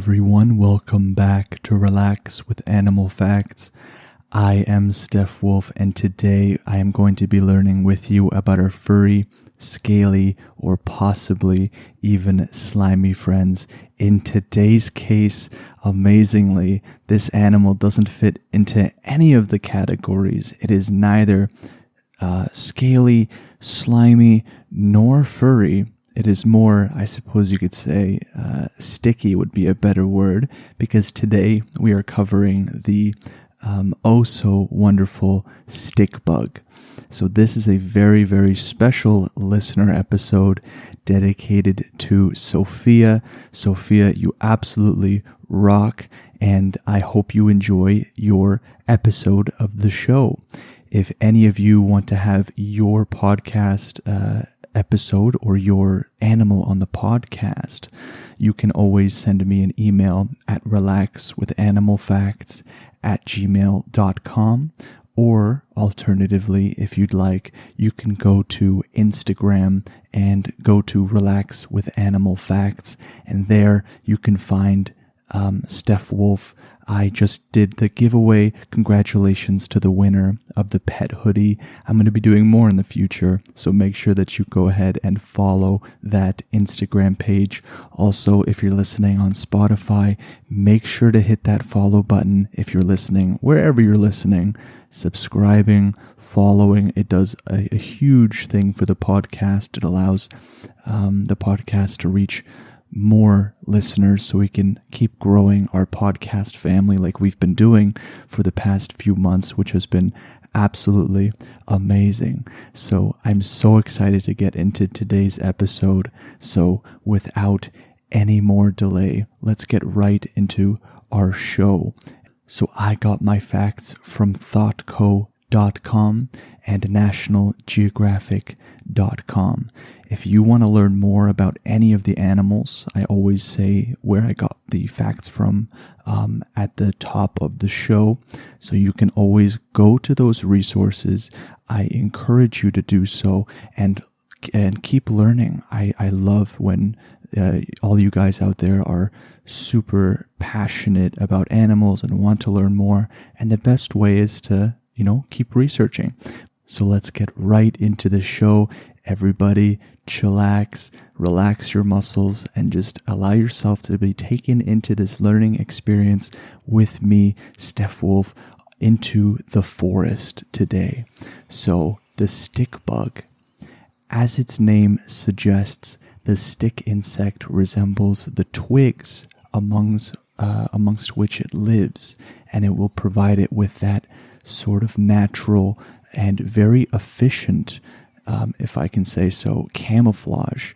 everyone. Welcome back to Relax with Animal Facts. I am Steph Wolf, and today I am going to be learning with you about our furry, scaly, or possibly even slimy friends. In today's case, amazingly, this animal doesn't fit into any of the categories. It is neither scaly, slimy, nor furry. It is more, I suppose you could say, sticky would be a better word, because today we are covering the so wonderful Stickbug. So this is a very, very special listener episode dedicated to Sophia. Sophia, you absolutely rock, and I hope you enjoy your episode of the show. If any of you want to have your podcast episode or your animal on the podcast, you can always send me an email at relaxwithanimalfacts@gmail.com, or alternatively, if you'd like, you can go to Instagram and go to Relax with Animal Facts, and there you can find Steph Wolf. I just did the giveaway. Congratulations to the winner of the pet hoodie. I'm going to be doing more in the future, so make sure that you go ahead and follow that Instagram page. Also, if you're listening on Spotify, make sure to hit that follow button. If you're listening wherever you're listening, subscribing, following, it does a huge thing for the podcast. It allows the podcast to reach more listeners so we can keep growing our podcast family like we've been doing for the past few months, which has been absolutely amazing. So I'm so excited to get into today's episode. So without any more delay, let's get right into our show. So I got my facts from thoughtco.com and nationalgeographic.com. If you want to learn more about any of the animals, I always say where I got the facts from at the top of the show. So you can always go to those resources. I encourage you to do so and keep learning. I love when all you guys out there are super passionate about animals and want to learn more. And the best way is to, keep researching. So let's get right into the show. Everybody, chillax, relax your muscles, and just allow yourself to be taken into this learning experience with me, Steph Wolf, into the forest today. So the stickbug, as its name suggests, the stick insect resembles the twigs amongst which it lives, and it will provide it with that sort of natural and very efficient, if I can say so, camouflage.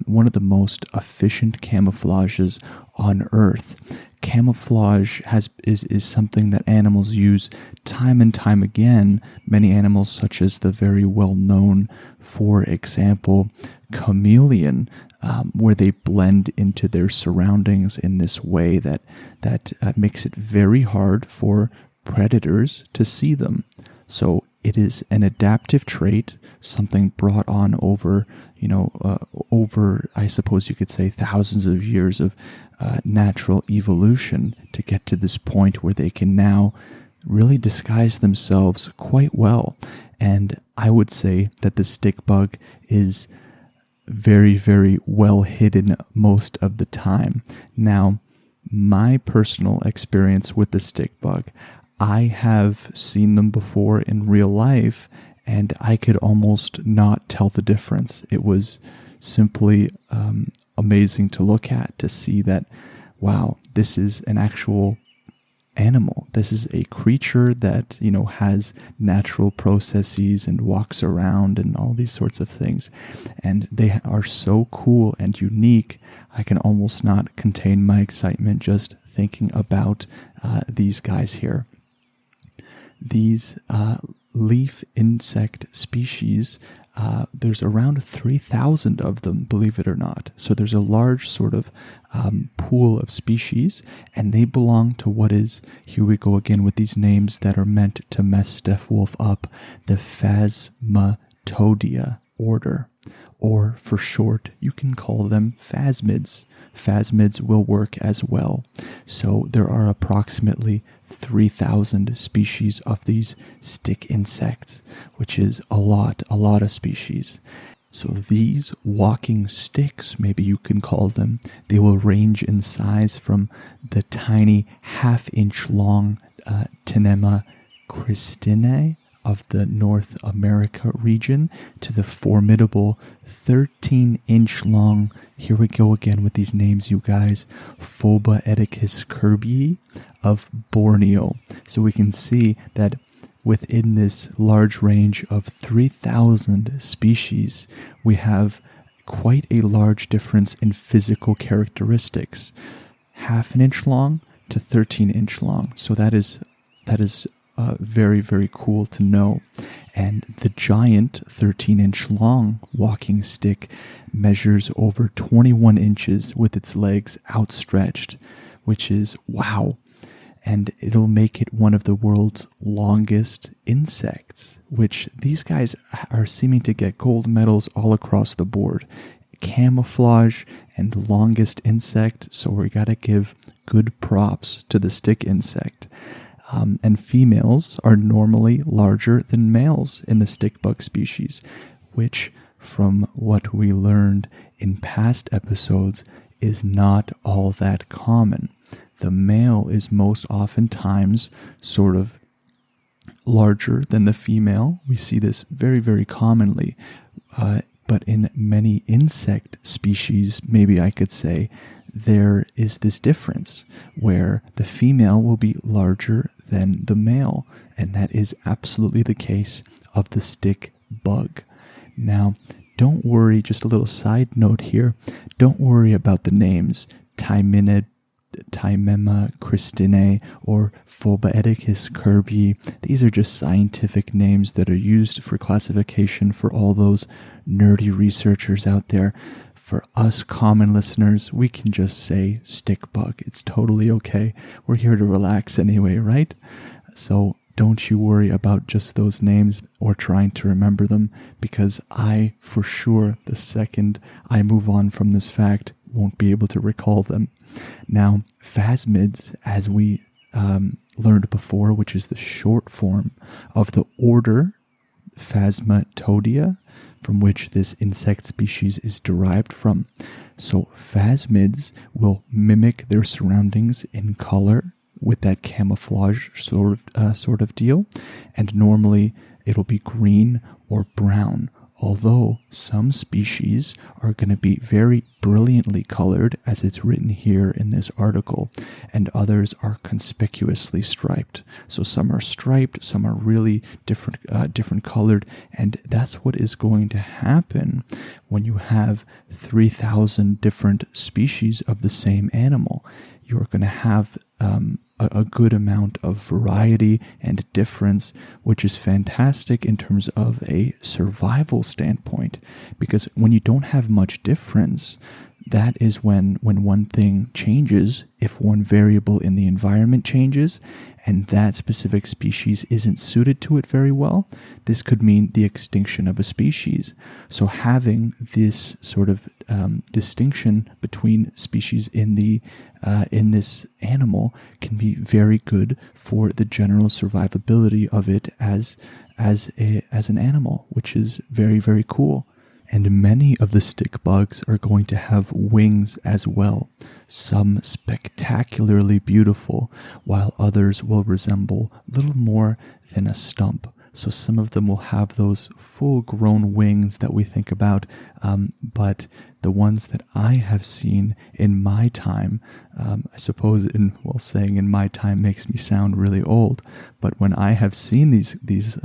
One of the most efficient camouflages on Earth. Camouflage is something that animals use time and time again. Many animals, such as the very well-known, for example, chameleon, where they blend into their surroundings in this way that makes it very hard for predators to see them. So it is an adaptive trait, something brought on over, I suppose you could say, thousands of years of natural evolution to get to this point where they can now really disguise themselves quite well. And I would say that the stickbug is very, very well hidden most of the time. Now, my personal experience with the stickbug, I have seen them before in real life, and I could almost not tell the difference. It was simply amazing to look at, to see that, wow, this is an actual animal. This is a creature that, has natural processes and walks around and all these sorts of things. And they are so cool and unique, I can almost not contain my excitement just thinking about these guys here. These leaf insect species, there's around 3,000 of them, believe it or not. So there's a large sort of pool of species, and they belong to what is, here we go again with these names that are meant to mess Steph Wolf up, the Phasmatodea order. or for short, you can call them phasmids. Phasmids will work as well. So there are approximately 3,000 species of these stick insects, which is a lot of species. So these walking sticks, maybe you can call them, they will range in size from the tiny half-inch long Tinema cristinae of the North America region to the formidable 13-inch long, here we go again with these names, you guys, Phobaeticus kirbii of Borneo. So we can see that within this large range of 3,000 species, we have quite a large difference in physical characteristics. Half an inch long to 13-inch long. So that is very, very cool to know. And the giant 13-inch long walking stick measures over 21 inches with its legs outstretched, which is wow. And it'll make it one of the world's longest insects, which these guys are seeming to get gold medals all across the board. Camouflage and longest insect, so we gotta give good props to the stick insect. And females are normally larger than males in the stickbug species, which, from what we learned in past episodes, is not all that common. The male is most oftentimes sort of larger than the female. We see this very, very commonly. But in many insect species, maybe I could say, there is this difference where the female will be larger than the male. And that is absolutely the case of the stick bug. Now, don't worry, just a little side note here. Don't worry about the names Timema cristinae or Phobaeticus kirbii. These are just scientific names that are used for classification for all those nerdy researchers out there. For us common listeners, we can just say stickbug. It's totally okay. We're here to relax anyway, right? So don't you worry about just those names or trying to remember them, because I, for sure, the second I move on from this fact, won't be able to recall them. Now, phasmids, as we learned before, which is the short form of the order Phasmatodea, from which this insect species is derived from. So phasmids will mimic their surroundings in color with that camouflage sort of deal, and normally it'll be green or brown, although some species are going to be very brilliantly colored, as it's written here in this article, and others are conspicuously striped. So some are striped, some are really different colored, and that's what is going to happen when you have 3,000 different species of the same animal. You're going to have a good amount of variety and difference, which is fantastic in terms of a survival standpoint, because when you don't have much difference, that is when one thing changes, if one variable in the environment changes, and that specific species isn't suited to it very well, this could mean the extinction of a species. So having this sort of distinction between species in this animal can be very good for the general survivability of it as an animal, which is very, very cool. And many of the stick bugs are going to have wings as well, some spectacularly beautiful, while others will resemble little more than a stump. So some of them will have those full-grown wings that we think about, but the ones that I have seen in my time, I suppose saying in my time makes me sound really old, but when I have seen these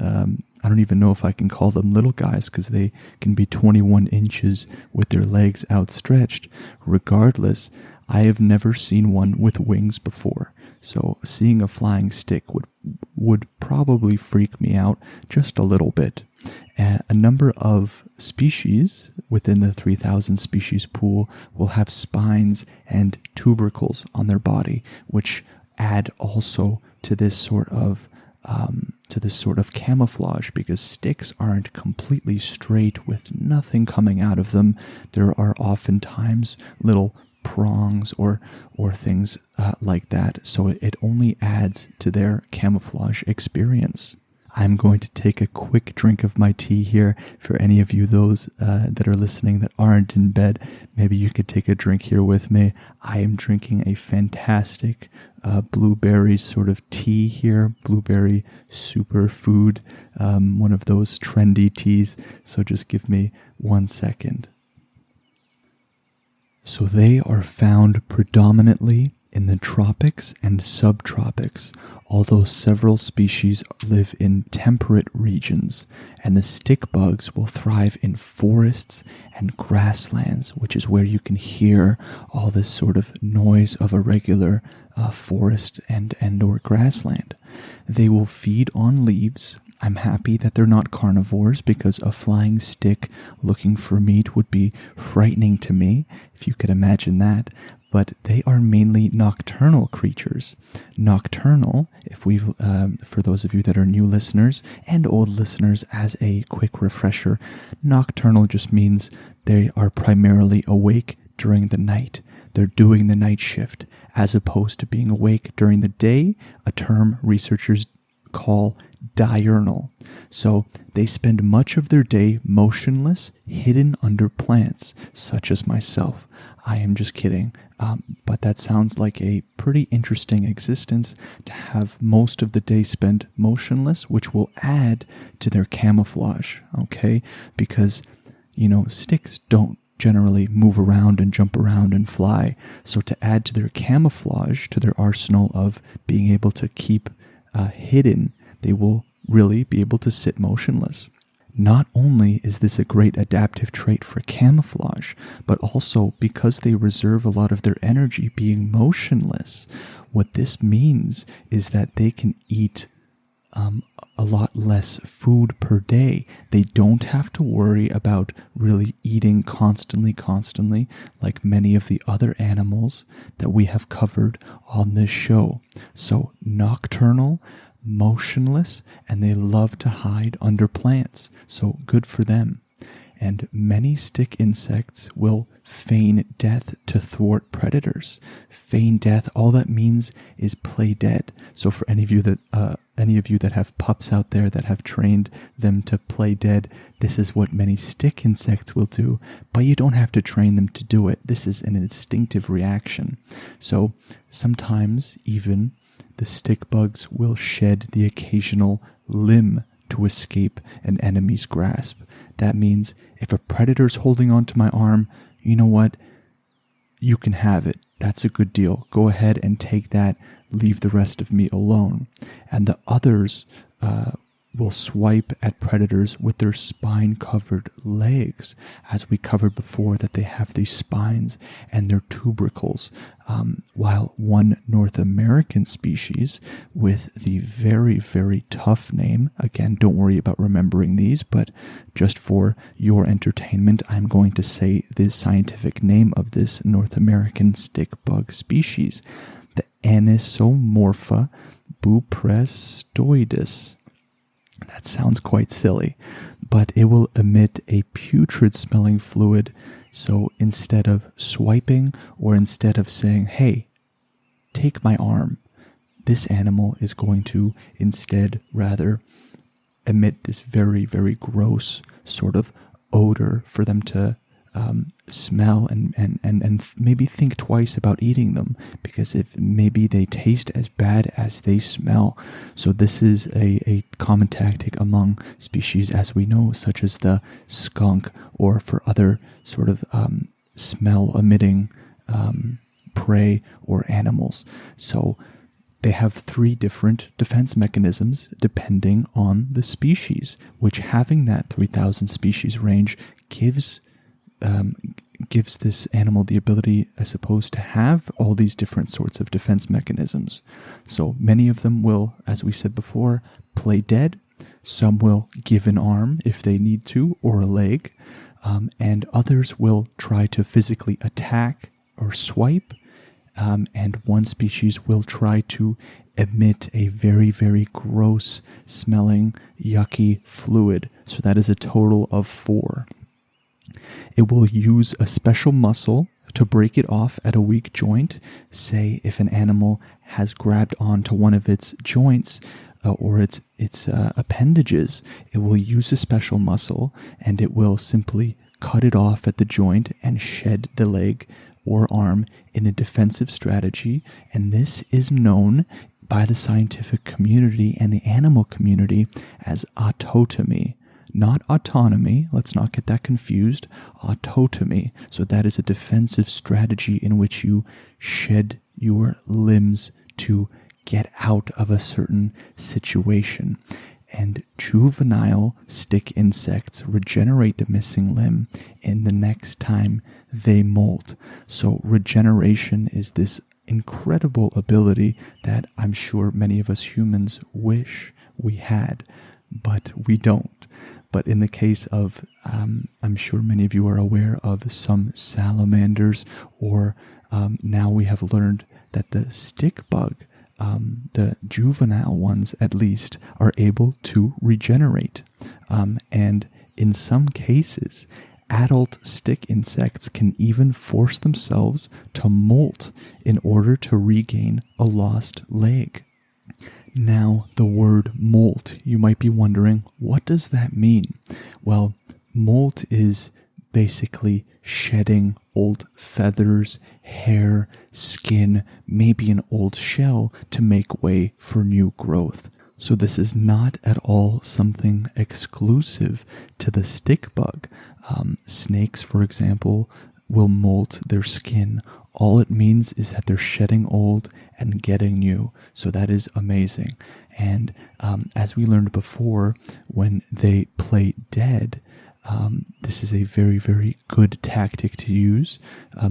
I don't even know if I can call them little guys, because they can be 21 inches with their legs outstretched. Regardless, I have never seen one with wings before. So seeing a flying stick would probably freak me out just a little bit. A number of species within the 3,000 species pool will have spines and tubercles on their body, which add also to this sort of to this sort of camouflage, because sticks aren't completely straight with nothing coming out of them. There are oftentimes little prongs or things like that, so it only adds to their camouflage experience. I'm going to take a quick drink of my tea here. For any of you those that are listening that aren't in bed, maybe you could take a drink here with me. I am drinking a fantastic blueberry sort of tea here, blueberry superfood, one of those trendy teas. So just give me 1 second. So they are found predominantly in the tropics and subtropics, although several species live in temperate regions, and the stickbugs will thrive in forests and grasslands, which is where you can hear all this sort of noise of a regular forest and or grassland. They will feed on leaves. I'm happy that they're not carnivores, because a flying stick looking for meat would be frightening to me, if you could imagine that. But they are mainly nocturnal creatures. Nocturnal, for those of you that are new listeners and old listeners, as a quick refresher, nocturnal just means they are primarily awake during the night. They're doing the night shift, as opposed to being awake during the day, a term researchers call diurnal. So they spend much of their day motionless, hidden under plants, such as myself. I am just kidding, but that sounds like a pretty interesting existence, to have most of the day spent motionless, which will add to their camouflage, okay? Because, sticks don't generally move around and jump around and fly. So to add to their camouflage, to their arsenal of being able to keep hidden, they will really be able to sit motionless. Not only is this a great adaptive trait for camouflage, but also because they reserve a lot of their energy being motionless. What this means is that they can eat a lot less food per day. They don't have to worry about really eating constantly, like many of the other animals that we have covered on this show. So nocturnal, motionless, and they love to hide under plants. So good for them. And many stick insects will feign death to thwart predators. Feign death, all that means is play dead. So for any of you that have pups out there that have trained them to play dead, this is what many stick insects will do, but you don't have to train them to do it. This is an instinctive reaction. So sometimes even the stick bugs will shed the occasional limb to escape an enemy's grasp. That means if a predator's holding onto my arm, you know what? You can have it. That's a good deal. Go ahead and take that. Leave the rest of me alone. And the others will swipe at predators with their spine-covered legs. As we covered before, that they have these spines and their tubercles. While one North American species with the very, very tough name, again, don't worry about remembering these, but just for your entertainment, I'm going to say the scientific name of this North American stick bug species, the Anisomorpha buprestoides. That sounds quite silly, but it will emit a putrid-smelling fluid. So instead of swiping, or instead of saying, hey, take my arm, this animal is going to instead rather emit this very, very gross sort of odor for them to smell and maybe think twice about eating them, because if maybe they taste as bad as they smell. So this is a common tactic among species, as we know, such as the skunk, or for other sort of smell emitting prey or animals. So they have 3 different defense mechanisms depending on the species, which, having that 3,000 species range gives this animal the ability, I suppose, to have all these different sorts of defense mechanisms. So many of them will, as we said before, play dead. Some will give an arm if they need to, or a leg, and others will try to physically attack or swipe, and one species will try to emit a very, very gross smelling, yucky fluid. So that is a total of 4. It will use a special muscle to break it off at a weak joint. Say if an animal has grabbed onto one of its joints or its appendages, it will use a special muscle and it will simply cut it off at the joint and shed the leg or arm in a defensive strategy. And this is known by the scientific community and the animal community as autotomy. Not autonomy, let's not get that confused, autotomy. So that is a defensive strategy in which you shed your limbs to get out of a certain situation. And juvenile stick insects regenerate the missing limb in the next time they molt. So regeneration is this incredible ability that I'm sure many of us humans wish we had, but we don't. But in the case of, I'm sure many of you are aware of some salamanders, or now we have learned that the stickbug, the juvenile ones at least, are able to regenerate. And in some cases, adult stick insects can even force themselves to molt in order to regain a lost leg. Now, the word molt, you might be wondering, what does that mean? Well, molt is basically shedding old feathers, hair, skin, maybe an old shell to make way for new growth. So this is not at all something exclusive to the stickbug. Snakes, for example, will molt their skin. All it means is that they're shedding old and getting new. So that is amazing. And as we learned before, when they play dead, this is a very, very good tactic to use,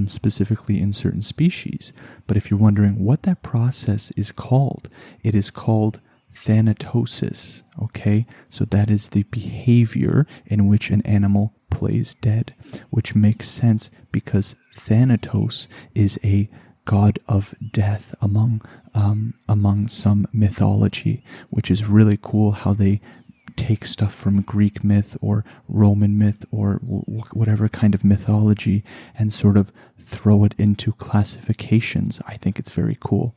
specifically in certain species. But if you're wondering what that process is called, it is called thanatosis. Okay, so that is the behavior in which an animal plays dead, which makes sense because Thanatos is a god of death among some mythology, which is really cool how they take stuff from Greek myth or Roman myth or whatever kind of mythology and sort of throw it into classifications. I think it's very cool.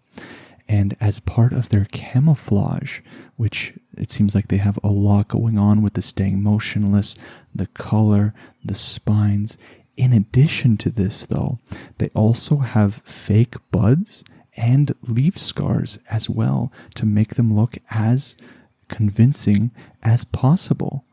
And as part of their camouflage, which it seems like they have a lot going on with the staying motionless, the color, the spines. In addition to this, though, they also have fake buds and leaf scars as well to make them look as convincing as possible.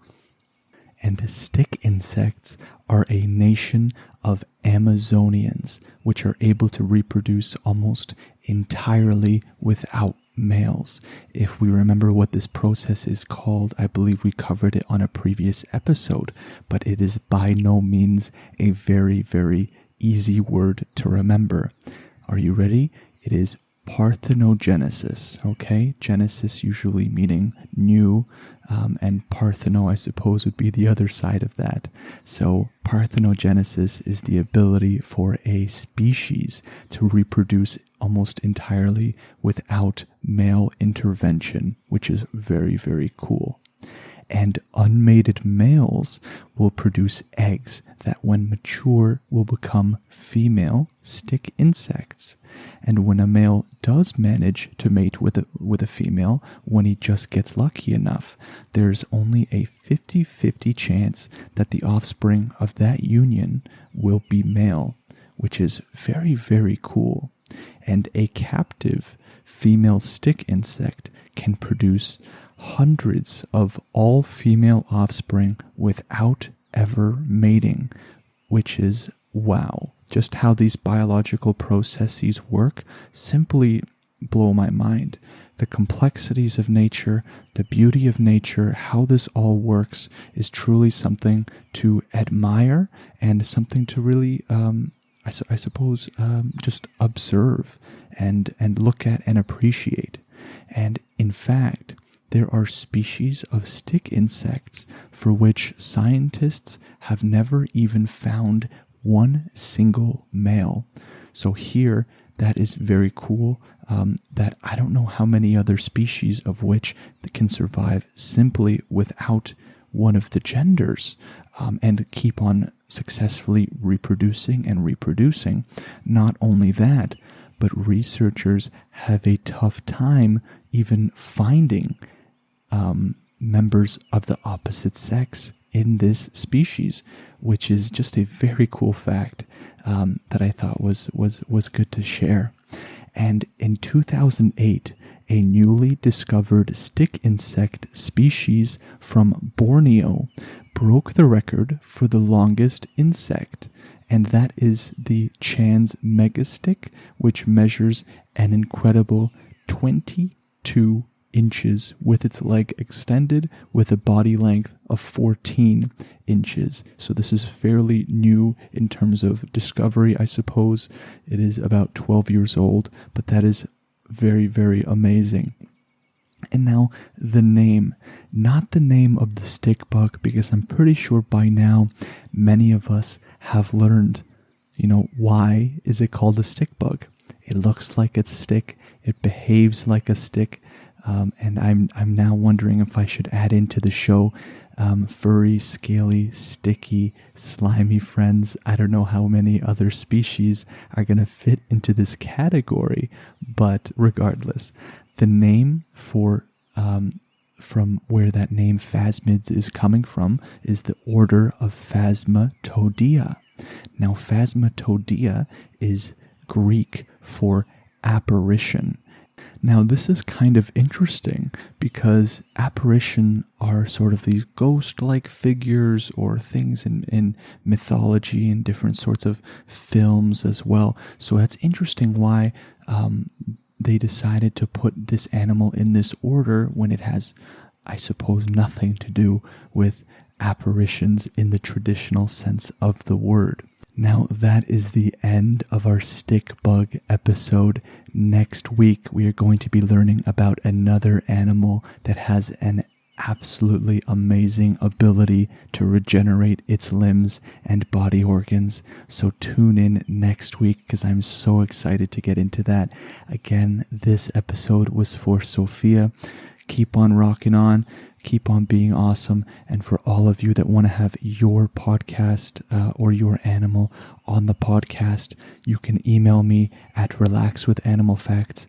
And stick insects are a nation of Amazonians, which are able to reproduce almost entirely without males. If we remember what this process is called, I believe we covered it on a previous episode, but it is by no means a very, very easy word to remember. Are you ready? It is parthenogenesis, okay? Genesis usually meaning new, and partheno, I suppose, would be the other side of that. So parthenogenesis is the ability for a species to reproduce almost entirely without male intervention, which is very, very cool. And unmated males will produce eggs that when mature will become female stick insects. And when a male does manage to mate with a female, when he just gets lucky enough, there's only a 50-50 chance that the offspring of that union will be male, which is very, very cool. And a captive female stick insect can produce hundreds of all-female offspring without ever mating, which is wow. Just how these biological processes work simply blow my mind. The complexities of nature, the beauty of nature, how this all works is truly something to admire and something to really, I suppose, just observe and look at and appreciate. And in fact, there are species of stick insects for which scientists have never even found one single male. So here, that is very cool, that I don't know how many other species of which that can survive simply without one of the genders, and keep on successfully reproducing and reproducing. Not only that, but researchers have a tough time even finding members of the opposite sex in this species, which is just a very cool fact that I thought was good to share. And in 2008, a newly discovered stick insect species from Borneo broke the record for the longest insect, and that is the Chan's megastick, which measures an incredible 22 inches with its leg extended, with a body length of 14 inches. So this is fairly new in terms of discovery, I suppose. It is about 12 years old, but that is very, very amazing. And now the name, not the name of the stickbug, because I'm pretty sure by now many of us have learned, why is it called a stickbug? It looks like a stick, it behaves like a stick, and I'm now wondering if I should add into the show furry, scaly, sticky, slimy friends. I don't know how many other species are going to fit into this category, but regardless, the name for from where that name Phasmids is coming from is the order of Phasmatodea. Now, Phasmatodea is Greek for apparition. Now, this is kind of interesting because apparition are sort of these ghost-like figures or things in mythology and different sorts of films as well. So that's interesting why they decided to put this animal in this order when it has, I suppose, nothing to do with apparitions in the traditional sense of the word. Now, that is the end of our Stickbug episode. Next week, we are going to be learning about another animal that has an absolutely amazing ability to regenerate its limbs and body organs. So tune in next week because I'm so excited to get into that. Again, this episode was for Sophia. Keep on rocking on. Keep on being awesome. And for all of you that want to have your podcast or your animal on the podcast, you can email me at relaxwithanimalfacts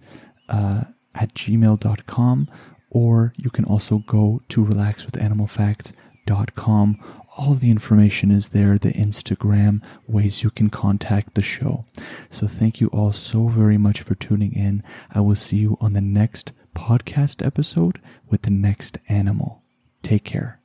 at gmail.com, or you can also go to relaxwithanimalfacts.com. All the information is there, the Instagram, ways you can contact the show. So thank you all so very much for tuning in. I will see you on the next podcast episode with the next animal. Take care.